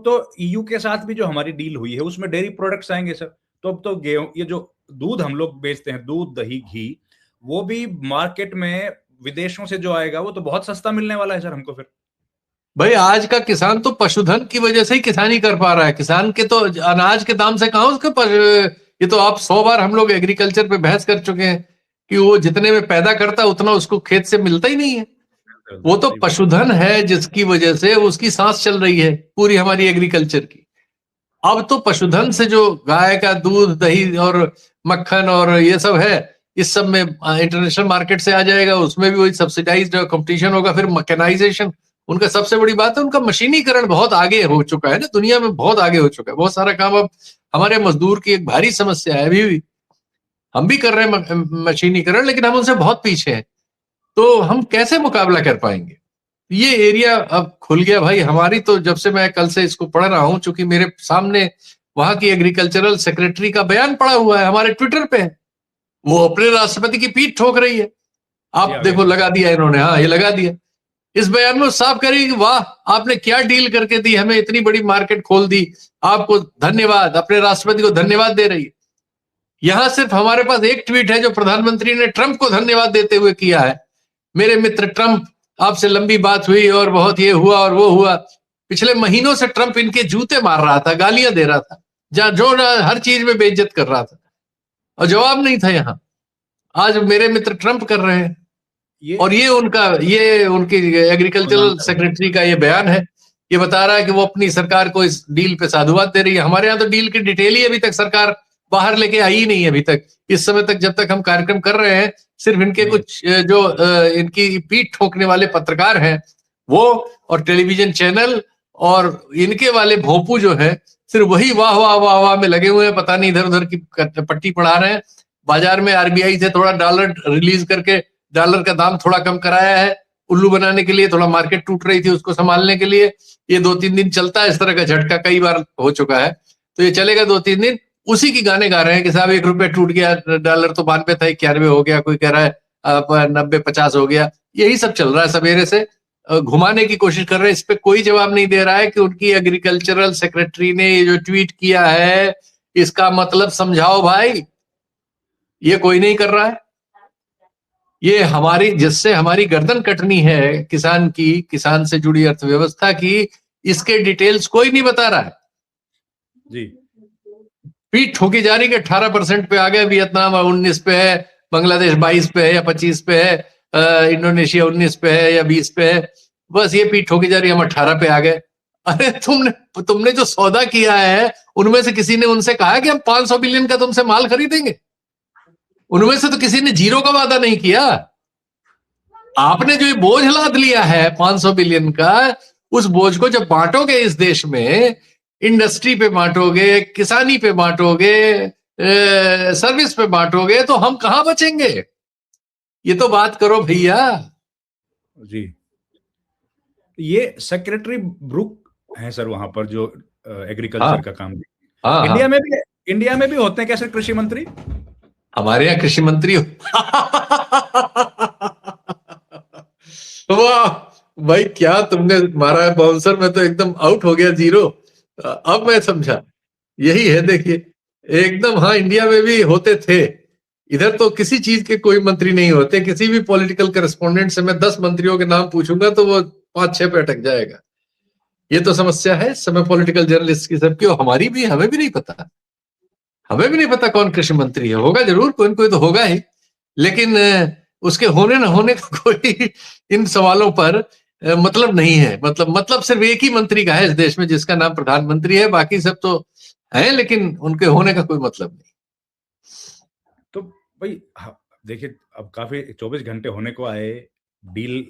तो ईयू के साथ भी जो हमारी डील हुई है उसमें डेयरी प्रोडक्ट्स आएंगे सर। तो अब तो गेहूं, ये जो दूध हम लोग बेचते हैं, दूध दही घी, वो भी मार्केट में विदेशों से जो आएगा वो तो बहुत सस्ता मिलने वाला है सर हमको फिर। भाई आज का किसान तो पशुधन की वजह से ही किसानी कर पा रहा है। किसान के तो अनाज के दाम से कहां उसके ये तो आप 100 बार हम लोग एग्रीकल्चर पे बहस कर चुके हैं कि वो जितने में पैदा करता है उतना उसको खेत से मिलता ही नहीं है। वो तो सही बात। पशुधन है जिसकी वजह से उसकी सांस चल रही है पूरी हमारी एग्रीकल्चर की। अब तो पशुधन से जो गाय का दूध दही और मक्खन और ये सब है, इस सब में इंटरनेशनल मार्केट से आ जाएगा, उसमें भी वही सब्सिडाइज्ड कंपटीशन होगा। फिर मैकेनाइजेशन, उनका सबसे बड़ी बात है उनका मशीनीकरण बहुत आगे हो चुका है ना, दुनिया में बहुत आगे हो चुका है। बहुत सारा काम अब हमारे मजदूर की एक भारी समस्या है। अभी भी हम भी कर रहे हैं मशीनीकरण, लेकिन हम उनसे बहुत पीछे हैं। तो हम कैसे मुकाबला कर पाएंगे? ये एरिया अब खुल गया भाई हमारी। तो जब से मैं कल से इसको पढ़ रहा हूं, चूंकि मेरे सामने वहां की एग्रीकल्चरल सेक्रेटरी का बयान पड़ा हुआ है, हमारे ट्विटर पे है, वो अपने राष्ट्रपति की पीठ ठोक रही है। ये आप आ गया देखो सर। लगा दिया इन्होंने, हाँ ये लगा दिया। इस बयान में साफ करेगी कि वाह आपने क्या डील करके दी, हमें इतनी बड़ी मार्केट खोल दी, आपको धन्यवाद, अपने राष्ट्रपति को धन्यवाद दे रही है। यहां सिर्फ हमारे पास एक ट्वीट है जो प्रधानमंत्री ने ट्रंप को धन्यवाद देते हुए किया है। मेरे मित्र ट्रंप, आपसे लंबी बात हुई और बहुत ये हुआ और वो हुआ। पिछले महीनों से ट्रंप इनके जूते मार रहा था, गालियां दे रहा था, जहां जो हर चीज में बेइज्जत कर रहा था, और जवाब नहीं था। यहां आज मेरे मित्र ट्रंप कर रहे हैं। ये और ये उनकी एग्रीकल्चरल सेक्रेटरी का ये बयान है। ये बता रहा है कि वो अपनी सरकार को इस डील पे साधुवाद दे रही है। हमारे यहाँ तो डील की डिटेल ही अभी तक सरकार बाहर लेके आई ही नहीं है अभी तक। इस समय तक जब तक हम कार्यक्रम कर रहे हैं, सिर्फ इनके कुछ जो इनकी पीठ ठोकने वाले पत्रकार हैं वो, और टेलीविजन चैनल और इनके वाले भोंपू जो है, सिर्फ वही वाह वाह वाह वाह में लगे हुए हैं। पता नहीं इधर उधर की पट्टी पढ़ा रहे हैं। बाजार में आरबीआई से थोड़ा डॉलर रिलीज करके डॉलर का दाम थोड़ा कम कराया है, उल्लू बनाने के लिए। थोड़ा मार्केट टूट रही थी, उसको संभालने के लिए। ये 2-3 दिन चलता है, इस तरह का झटका कई बार हो चुका है, तो ये चलेगा 2-3 दिन। उसी की गाने गा रहे हैं कि साहब 1 रुपया टूट गया, डॉलर तो 92 था 91 हो गया, कोई कह रहा है 90-50 हो गया। यही सब चल रहा है, सवेरे से घुमाने की कोशिश कर रहे हैं। इस पे कोई जवाब नहीं दे रहा है कि उनकी एग्रीकल्चरल सेक्रेटरी ने ये जो ट्वीट किया है इसका मतलब समझाओ भाई। ये कोई नहीं कर रहा है। ये हमारी, जिससे हमारी गर्दन कटनी है किसान की, किसान से जुड़ी अर्थव्यवस्था की, इसके डिटेल्स कोई नहीं बता रहा है जी। पीठ ठोकी जा रही कि 18% पे आ गए, वियतनाम 19 पे है, बांग्लादेश 22 पे है या 25 पे है, इंडोनेशिया 19 पे है या 20 पे है। बस ये पीठ ठोकी जा रही, हम 18 पे आ गए। अरे तुमने जो सौदा किया है उनमें से किसी ने उनसे कहा कि हम 500 बिलियन का तुमसे माल खरीदेंगे? उनमें से तो किसी ने जीरो का वादा नहीं किया। आपने जो ये बोझ लाद लिया है 500 बिलियन का, उस बोझ को जब बांटोगे इस देश में, इंडस्ट्री पे बांटोगे, किसानी पे बांटोगे, सर्विस पे बांटोगे, तो हम कहां बचेंगे? ये तो बात करो भैया। जी, ये सेक्रेटरी ब्रुक है सर वहां पर जो एग्रीकल्चर का काम। हाँ इंडिया में भी, इंडिया में भी होते हैं कैसे कृषि मंत्री? हमारे यहाँ कृषि मंत्री वाह भाई, क्या तुमने मारा है बाउंसर में, तो एकदम आउट हो गया, जीरो। अब मैं समझा, यही है देखिए, एकदम। हाँ इंडिया में भी होते थे। इधर तो किसी चीज के कोई मंत्री नहीं होते। किसी भी पॉलिटिकल करेस्पोंडेंट से मैं 10 मंत्रियों के नाम पूछूंगा तो वो 5-6 पे अटक जाएगा। ये तो समस्या है समय पॉलिटिकल जर्नलिस्ट की सबकी, और हमारी भी। हमें भी नहीं पता, हमें भी नहीं पता कौन कृषि मंत्री है। होगा जरूर, कोई न कोई तो होगा ही, लेकिन उसके होने न होने का कोई इन सवालों पर मतलब नहीं है। मतलब सिर्फ एक ही मंत्री का है इस देश में जिसका नाम प्रधानमंत्री है। बाकी सब तो है, लेकिन उनके होने का कोई मतलब नहीं। तो भाई देखिए, अब काफी 24 घंटे होने को आए, डील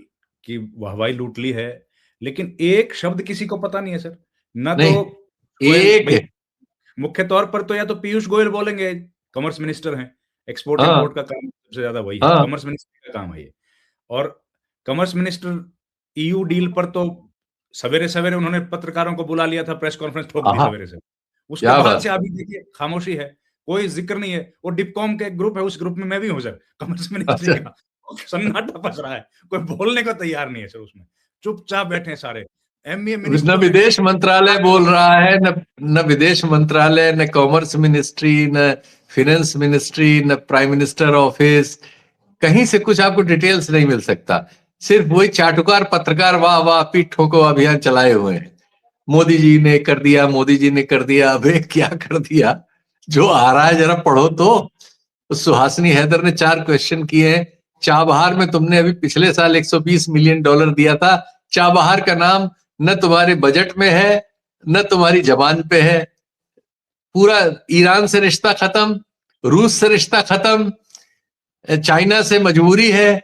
की वाहवाही लूट ली है, लेकिन एक शब्द किसी को पता नहीं है सर। ना तो नहीं, गोयल एक भाई, मुख्य तौर पर तो या तो पीयूष गोयल बोलेंगे, कॉमर्स मिनिस्टर हैं, एक्सपोर्ट हाँ इंपोर्ट का काम सबसे ज्यादा वही है, हाँ कॉमर्स मिनिस्टर का काम है ये। और कॉमर्स मिनिस्टर ईयू डील पर तो सवेरे सवेरे उन्होंने पत्रकारों को बुला लिया था, प्रेस कॉन्फ्रेंस ठोक दी हाँ, सवेरे से। उसके क्या बाद बात। से अभी देखिए खामोशी है, कोई जिक्र नहीं है। वो डिपकॉम के ग्रुप है, उस ग्रुप में मैं भी हूँ सर, कॉमर्स मिनिस्ट्री अच्छा का। सन्नाटा पस रहा है, कोई बोलने को तैयार नहीं है सर उसमें। चुपचाप बैठे हैं सारे। न विदेश मंत्रालय बोल रहा है, न विदेश मंत्रालय, न कॉमर्स मिनिस्ट्री, न फिनेंस मिनिस्ट्री, न प्राइम मिनिस्टर ऑफिस, कहीं से कुछ आपको डिटेल्स नहीं मिल सकता। सिर्फ वही चाटुकार पत्रकार वाह वाह पीठ ठोको अभियान चलाए हुए हैं। मोदी जी ने कर दिया, मोदी जी ने कर दिया। अबे क्या कर दिया? जो आ रहा है जरा पढ़ो तो। सुहासिनी हैदर ने 4 क्वेश्चन किए हैं। चाबहार में तुमने अभी पिछले साल $120 मिलियन दिया था। चाबहार का नाम न तुम्हारे बजट में है, न तुम्हारी जबान पे है। पूरा ईरान से रिश्ता खत्म, रूस से रिश्ता खत्म, चाइना से मजबूरी है,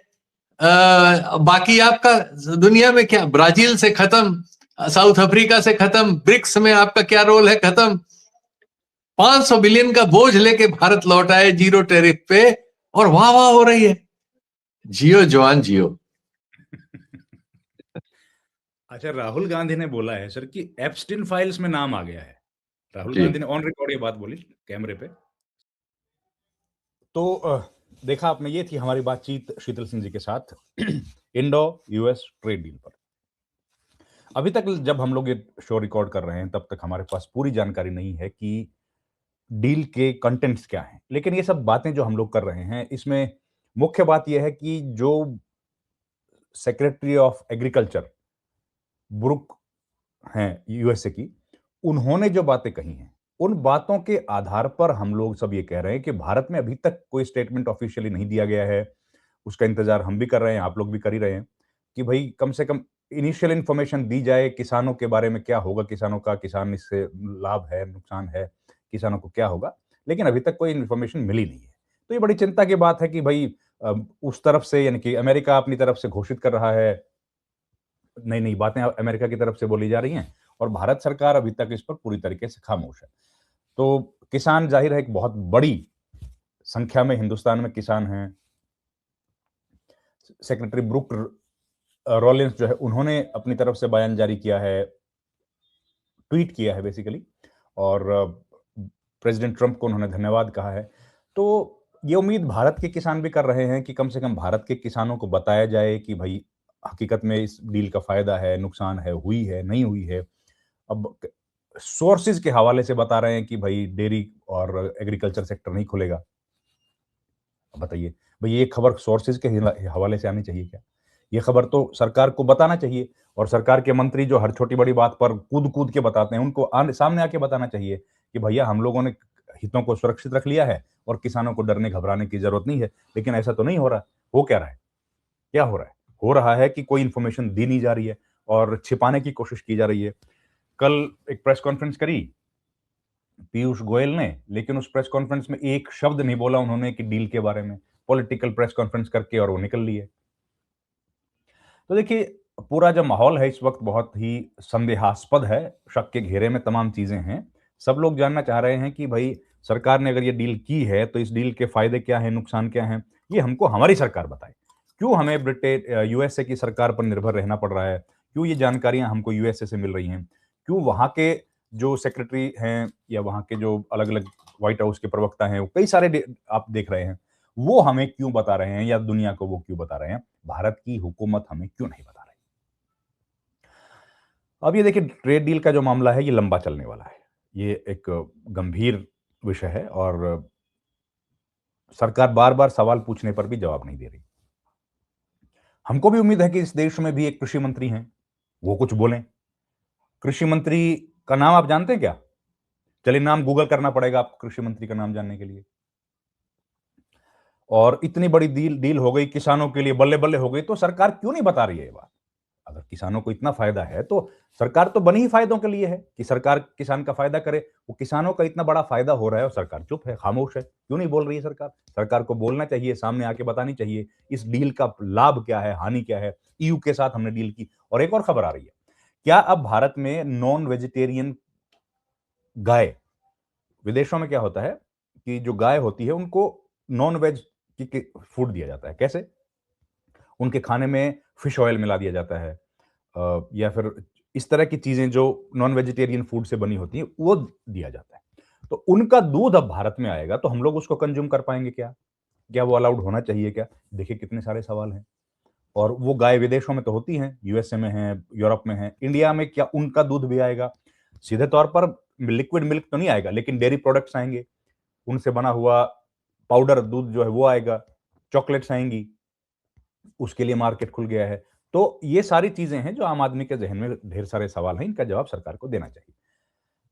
बाकी आपका दुनिया में क्या, ब्राजील से खत्म, साउथ अफ्रीका से खत्म, ब्रिक्स में आपका क्या रोल है, खत्म। 500 बिलियन का बोझ लेके भारत लौट आए जीरो टैरिफ पे, और वाह वाह हो रही है। जियो जवान जियो। अच्छा, राहुल गांधी ने बोला है सर कि एप्स्टीन फाइल्स में नाम आ गया है। राहुल जी गांधी ने ऑन रिकॉर्ड ये बात बोली कैमरे पे। तो देखा आपने, ये थी हमारी बातचीत शीतल सिंह जी के साथ इंडो यूएस ट्रेड डील पर। अभी तक जब हम लोग ये शो रिकॉर्ड कर रहे हैं तब तक हमारे पास पूरी जानकारी नहीं है कि डील के कंटेंट्स क्या हैं, लेकिन ये सब बातें जो हम लोग कर रहे हैं इसमें मुख्य बात यह है कि जो सेक्रेटरी ऑफ एग्रीकल्चर ब्रुक हैं यूएसए की, उन्होंने जो बातें कही हैं उन बातों के आधार पर हम लोग सब ये कह रहे हैं कि भारत में अभी तक कोई स्टेटमेंट ऑफिशियली नहीं दिया गया है। उसका इंतजार हम भी कर रहे हैं, आप लोग भी कर ही रहे हैं कि भाई कम से कम इनिशियल इंफॉर्मेशन दी जाए किसानों के बारे में, क्या होगा किसानों का, किसान इससे लाभ है नुकसान है, किसानों को क्या होगा। लेकिन अभी तक कोई इंफॉर्मेशन मिली नहीं है। तो ये बड़ी चिंता की बात है कि भाई उस तरफ से यानी कि अमेरिका अपनी तरफ से घोषित कर रहा है, नई नई बातें अमेरिका की तरफ से बोली जा रही हैं, और भारत सरकार अभी तक इस पर पूरी तरीके से खामोश है। तो किसान जाहिर है एक बहुत बड़ी संख्या में हिंदुस्तान में किसान हैं। सेक्रेटरी ब्रुक रॉलिंस जो है उन्होंने अपनी तरफ से बयान जारी किया है, ट्वीट किया है बेसिकली, और प्रेसिडेंट ट्रंप को उन्होंने धन्यवाद कहा है। तो ये उम्मीद भारत के किसान भी कर रहे हैं कि कम से कम भारत के किसानों को बताया जाए कि भाई हकीकत में इस डील का फायदा है, नुकसान है, हुई है, नहीं हुई है। अब सोर्सेज के हवाले से बता रहे हैं कि भाई डेयरी और एग्रीकल्चर सेक्टर नहीं खुलेगा। बताइए भाई, ये खबर सोर्सेज के हवाले से आनी चाहिए क्या? ये खबर तो सरकार को बताना चाहिए, और सरकार के मंत्री जो हर छोटी बड़ी बात पर कूद कूद के बताते हैं उनको सामने आके बताना चाहिए कि भैया हम लोगों ने हितों को सुरक्षित रख लिया है और किसानों को डरने घबराने की जरूरत नहीं है। लेकिन ऐसा तो नहीं हो रहा। हो क्या रहा है? क्या हो रहा है? हो रहा है कि कोई इंफॉर्मेशन दी नहीं जा रही है और छिपाने की कोशिश की जा रही है। कल एक प्रेस कॉन्फ्रेंस करी पीयूष गोयल ने, लेकिन उस प्रेस कॉन्फ्रेंस में एक शब्द नहीं बोला उन्होंने कि डील के बारे में। पॉलिटिकल प्रेस कॉन्फ्रेंस करके और वो निकल लिए। तो देखिए, पूरा जो माहौल है इस वक्त बहुत ही संदेहास्पद है, शक के घेरे में तमाम चीजें हैं। सब लोग जानना चाह रहे हैं कि भाई सरकार ने अगर ये डील की है तो इस डील के फायदे क्या हैं, नुकसान क्या हैं, ये हमको हमारी सरकार बताए। क्यों हमें ब्रिटेन यूएसए की सरकार पर निर्भर रहना पड़ रहा है? क्यों ये जानकारियां हमको यूएसए से मिल रही हैं? क्यों वहां के जो सेक्रेटरी हैं या वहां के जो अलग अलग व्हाइट हाउस के प्रवक्ता हैं, वो कई सारे आप देख रहे हैं, वो हमें क्यों बता रहे हैं, या दुनिया को वो क्यों बता रहे हैं? भारत की हुकूमत हमें क्यों नहीं बता रही? अब ये देखिए, ट्रेड डील का जो मामला है ये लंबा चलने वाला है। ये एक गंभीर विषय है और सरकार बार बार सवाल पूछने पर भी जवाब नहीं दे रही। हमको भी उम्मीद है कि इस देश में भी एक कृषि मंत्री हैं, वो कुछ बोलें। कृषि मंत्री का नाम आप जानते हैं क्या? चलिए, नाम गूगल करना पड़ेगा आपको कृषि मंत्री का नाम जानने के लिए। और इतनी बड़ी डील डील हो गई किसानों के लिए, बल्ले बल्ले हो गई, तो सरकार क्यों नहीं बता रही है ये बात? अगर किसानों को इतना फायदा है तो सरकार तो बनी ही फायदों के लिए है कि सरकार किसान का फायदा करे। वो किसानों का इतना बड़ा फायदा हो रहा है और सरकार चुप है, खामोश है। क्यों नहीं बोल रही है सरकार? सरकार को बोलना चाहिए, सामने आके बतानी चाहिए इस डील का लाभ क्या है, हानि क्या है। ईयू के साथ हमने डील की। और एक और खबर आ रही है, क्या अब भारत में नॉन वेजिटेरियन गाय, विदेशों में क्या होता है कि जो गाय होती है उनको नॉन वेज की फूड दिया जाता है। कैसे? उनके खाने में फिश ऑयल मिला दिया जाता है, या फिर इस तरह की चीजें जो नॉन वेजिटेरियन फूड से बनी होती हैं वो दिया जाता है। तो उनका दूध अब भारत में आएगा तो हम लोग उसको कंज्यूम कर पाएंगे क्या? क्या वो अलाउड होना चाहिए क्या? देखिए कितने सारे सवाल हैं। और वो गाय विदेशों में तो होती हैं, यूएसए में है, यूरोप में है, इंडिया में क्या उनका दूध भी आएगा? सीधे तौर पर लिक्विड मिल्क तो नहीं आएगा, लेकिन डेयरी प्रोडक्ट्स आएंगे, उनसे बना हुआ पाउडर दूध जो है वो आएगा, चॉकलेट्स आएंगी, उसके लिए मार्केट खुल गया है। तो ये सारी चीजें हैं जो आम आदमी के जहन में ढेर सारे सवाल हैं, इनका जवाब सरकार को देना चाहिए।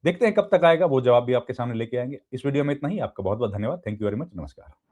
देखते हैं कब तक आएगा, वो जवाब भी आपके सामने लेके आएंगे। इस वीडियो में इतना ही। आपका बहुत बहुत धन्यवाद। Thank you very much. नमस्कार।